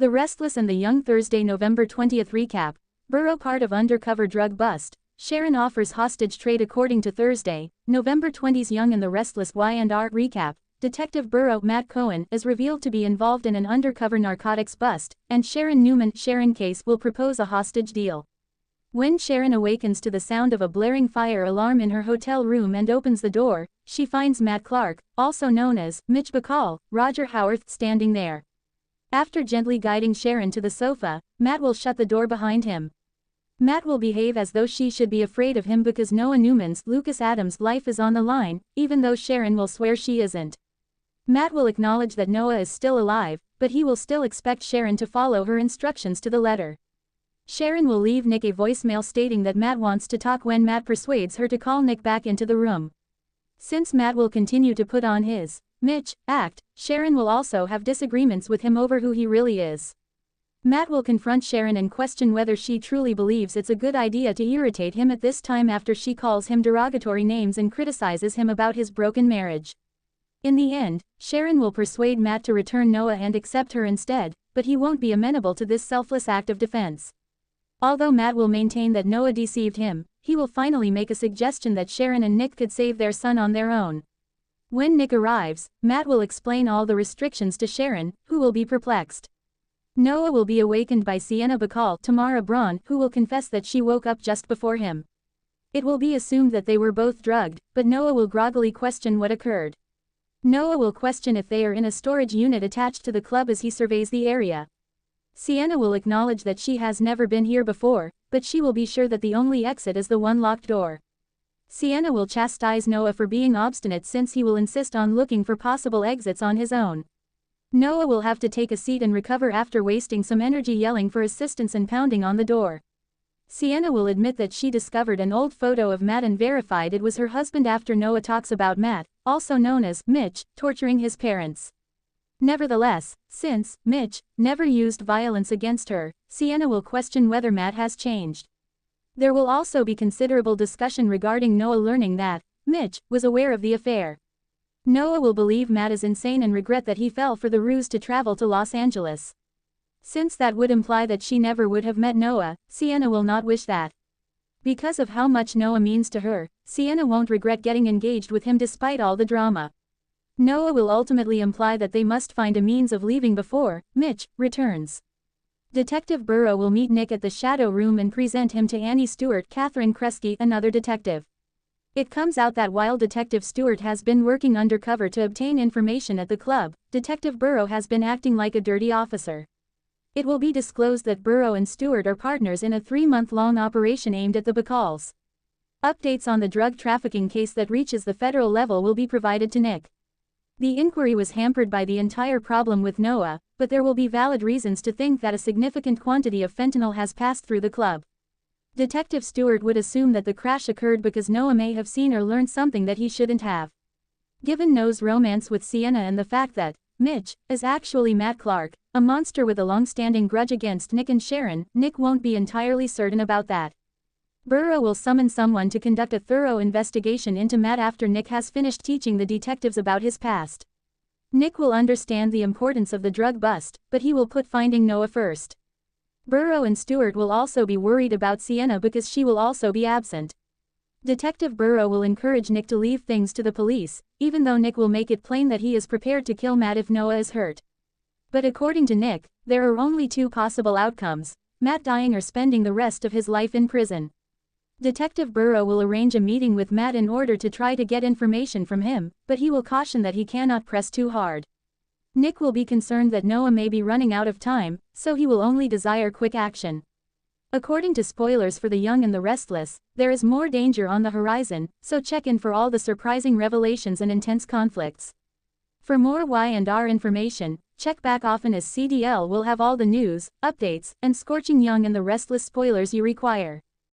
The Restless and the Y&R Thursday November 20th recap. Burrow part of undercover drug bust. Sharon offers hostage trade according to Thursday, November 20's Y&R and the Restless Y&R recap. Detective Burrow Matt Cohen is revealed to be involved in an undercover narcotics bust, and Sharon Newman Sharon case will propose a hostage deal. When Sharon awakens to the sound of a blaring fire alarm in her hotel room and opens the door, she finds Matt Clark, also known as Mitch Bacall, Roger Howarth standing there. After gently guiding Sharon to the sofa, Matt will shut the door behind him. Matt will behave as though she should be afraid of him because Noah Newman's Lucas Adams' life is on the line, even though Sharon will swear she isn't. Matt will acknowledge that Noah is still alive, but he will still expect Sharon to follow her instructions to the letter. Sharon will leave Nick a voicemail stating that Matt wants to talk when Matt persuades her to call Nick back into the room. Since Matt will continue to put on his Mitch act, Sharon will also have disagreements with him over who he really is. Matt will confront Sharon and question whether she truly believes it's a good idea to irritate him at this time after she calls him derogatory names and criticizes him about his broken marriage. In the end, Sharon will persuade Matt to return Noah and accept her instead, but he won't be amenable to this selfless act of defense. Although Matt will maintain that Noah deceived him, he will finally make a suggestion that Sharon and Nick could save their son on their own. When Nick arrives, Matt will explain all the restrictions to Sharon, who will be perplexed. Noah will be awakened by Sienna Bacall, Tamara Braun, who will confess that she woke up just before him. It will be assumed that they were both drugged, but Noah will groggily question what occurred. Noah will question if they are in a storage unit attached to the club as he surveys the area. Sienna will acknowledge that she has never been here before, but she will be sure that the only exit is the one locked door. Sienna will chastise Noah for being obstinate since he will insist on looking for possible exits on his own. Noah will have to take a seat and recover after wasting some energy yelling for assistance and pounding on the door. Sienna will admit that she discovered an old photo of Matt and verified it was her husband after Noah talks about Matt, also known as Mitch, torturing his parents. Nevertheless, since Mitch never used violence against her, Sienna will question whether Matt has changed. There will also be considerable discussion regarding Noah learning that Mitch was aware of the affair. Noah will believe Matt is insane and regret that he fell for the ruse to travel to Los Angeles. Since that would imply that she never would have met Noah, Sienna will not wish that. Because of how much Noah means to her, Sienna won't regret getting engaged with him despite all the drama. Noah will ultimately imply that they must find a means of leaving before Mitch returns. Detective Burrow will meet Nick at the shadow room and present him to Annie Stewart, Catherine Kresge, another detective. It comes out that while Detective Stewart has been working undercover to obtain information at the club, Detective Burrow has been acting like a dirty officer. It will be disclosed that Burrow and Stewart are partners in a 3-month-long operation aimed at the Bacalls. Updates on the drug trafficking case that reaches the federal level will be provided to Nick. The inquiry was hampered by the entire problem with Noah, but there will be valid reasons to think that a significant quantity of fentanyl has passed through the club. Detective Stewart would assume that the crash occurred because Noah may have seen or learned something that he shouldn't have. Given Noah's romance with Sienna and the fact that Mitch is actually Matt Clark, a monster with a long-standing grudge against Nick and Sharon, Nick won't be entirely certain about that. Burrow will summon someone to conduct a thorough investigation into Matt after Nick has finished teaching the detectives about his past. Nick will understand the importance of the drug bust, but he will put finding Noah first. Burrow and Stewart will also be worried about Sienna because she will also be absent. Detective Burrow will encourage Nick to leave things to the police, even though Nick will make it plain that he is prepared to kill Matt if Noah is hurt. But according to Nick, there are only two possible outcomes: Matt dying or spending the rest of his life in prison. Detective Burrow will arrange a meeting with Matt in order to try to get information from him, but he will caution that he cannot press too hard. Nick will be concerned that Noah may be running out of time, so he will only desire quick action. According to spoilers for the Y&R and the Restless, there is more danger on the horizon, so check in for all the surprising revelations and intense conflicts. For more Y&R information, check back often as CDL will have all the news, updates, and scorching Y&R and the Restless spoilers you require.